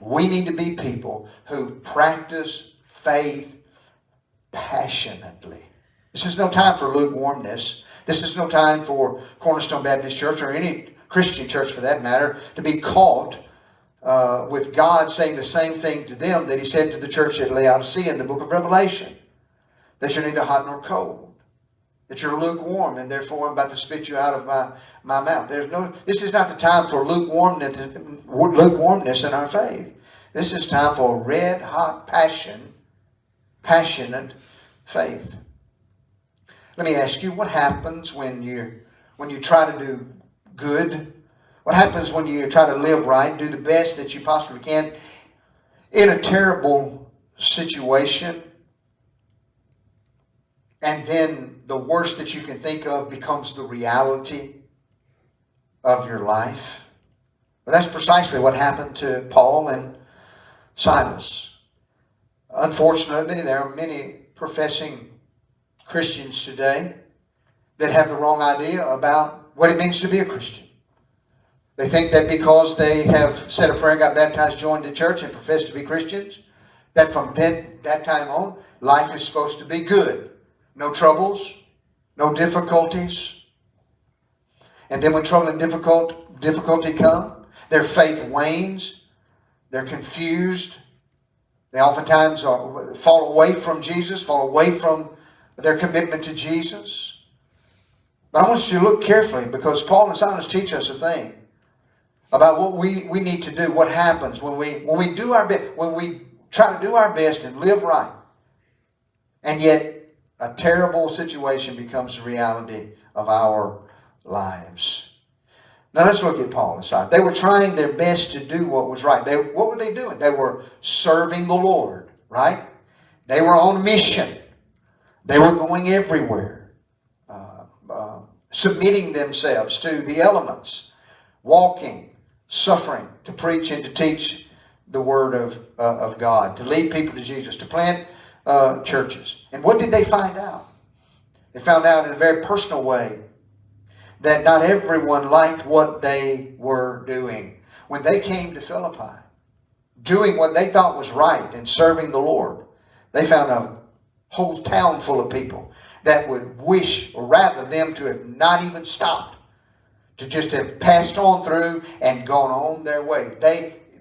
We need to be people who practice faith passionately. This is no time for lukewarmness. This is no time for Cornerstone Baptist Church or any Christian church for that matter to be caught with God saying the same thing to them that He said to the church at Laodicea in the book of Revelation. That you're neither hot nor cold. That you're lukewarm and therefore I'm about to spit you out of my mouth. This is not the time for lukewarmness in our faith. This is time for red hot passionate faith. Let me ask you, what happens when you try to do good? What happens when you try to live right, do the best that you possibly can in a terrible situation, and then the worst that you can think of becomes the reality of your life? Well, that's precisely what happened to Paul and Silas. Unfortunately, there are many professing Christians today that have the wrong idea about what it means to be a Christian. They think that because they have said a prayer, got baptized, joined the church, and profess to be Christians, that from that time on, life is supposed to be good. No troubles, no difficulties. And then when trouble and difficulty come, their faith wanes. They're confused. They oftentimes fall away from Jesus, fall away from their commitment to Jesus. But I want you to look carefully, because Paul and Silas teach us a thing about what we need to do, what happens when we do our best, when we try to do our best and live right, and yet a terrible situation becomes the reality of our lives. Now let's look at Paul and Silas. They were trying their best to do what was right. What were they doing? They were serving the Lord, right? They were on mission. They were going everywhere, submitting themselves to the elements, walking, suffering, to preach and to teach the Word of God, to lead people to Jesus, to plant churches. And what did they find out? They found out in a very personal way that not everyone liked what they were doing. When they came to Philippi, doing what they thought was right and serving the Lord, they found a whole town full of people that would wish, or rather them to have not even stopped, to just have passed on through and gone on their way.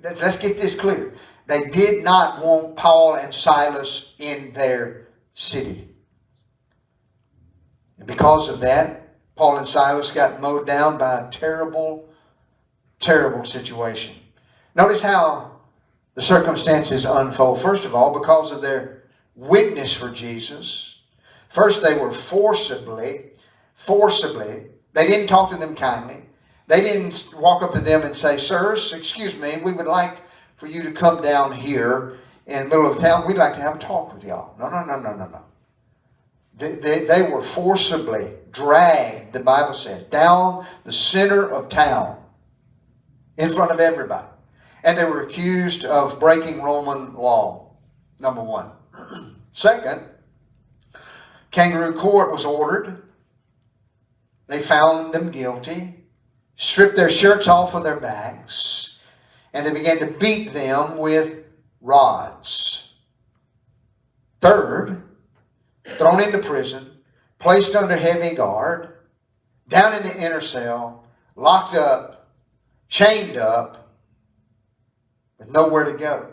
Let's get this clear. They did not want Paul and Silas in their city. And because of that, Paul and Silas got mowed down by a terrible, terrible situation. Notice how the circumstances unfold. First of all, because of their witness for Jesus. First, they were forcibly, they didn't talk to them kindly. They didn't walk up to them and say, "Sirs, excuse me, we would like for you to come down here in the middle of town. We'd like to have a talk with y'all." No. They were forcibly dragged, the Bible says, down the center of town in front of everybody. And they were accused of breaking Roman law, number one. Second, kangaroo court was ordered. They found them guilty, stripped their shirts off of their backs, and they began to beat them with rods. Third, thrown into prison, placed under heavy guard, down in the inner cell, locked up, chained up, with nowhere to go.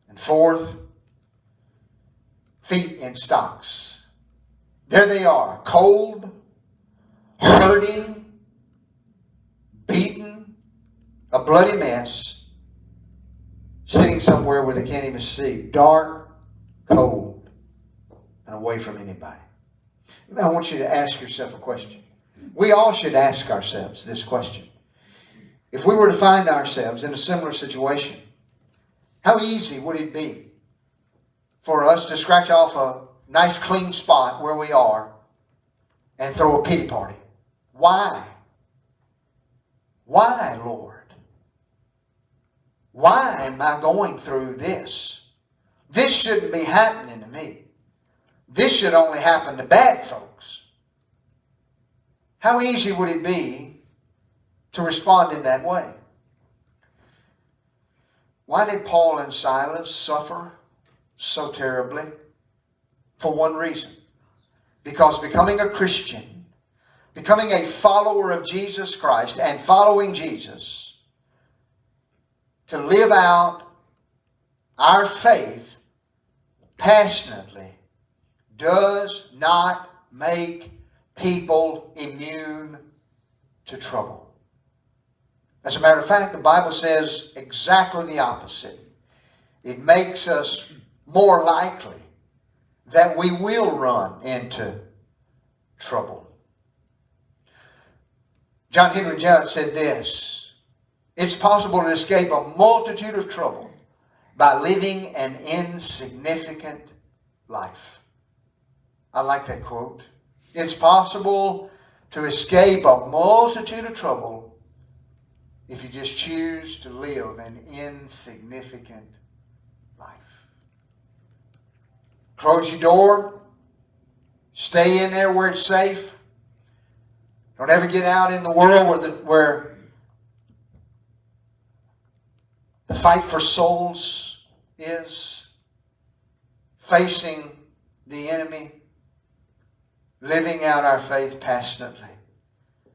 And fourth, feet in stocks. There they are, cold, hurting, beaten, a bloody mess, sitting somewhere where they can't even see, dark, cold, and away from anybody. Now I want you to ask yourself a question. We all should ask ourselves this question. If we were to find ourselves in a similar situation, how easy would it be for us to scratch off a nice clean spot where we are and throw a pity party? Why? Why, Lord? Why am I going through this? This shouldn't be happening to me. This should only happen to bad folks. How easy would it be to respond in that way? Why did Paul and Silas suffer so terribly? For one reason. Because becoming a Christian, becoming a follower of Jesus Christ and following Jesus, to live out our faith passionately does not make people immune to trouble. As a matter of fact, the Bible says exactly the opposite. It makes us more likely that we will run into trouble. John Henry Judd said this: it's possible to escape a multitude of trouble by living an insignificant life. I like that quote. It's possible to escape a multitude of trouble if you just choose to live an insignificant life. Close your door. Stay in there where it's safe. Don't ever get out in the world where the fight for souls is, facing the enemy, living out our faith passionately.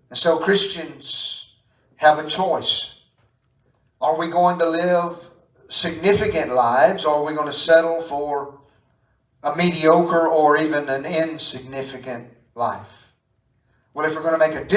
And so Christians have a choice. Are we going to live significant lives, or are we going to settle for a mediocre or even an insignificant life? Well, if we're going to make a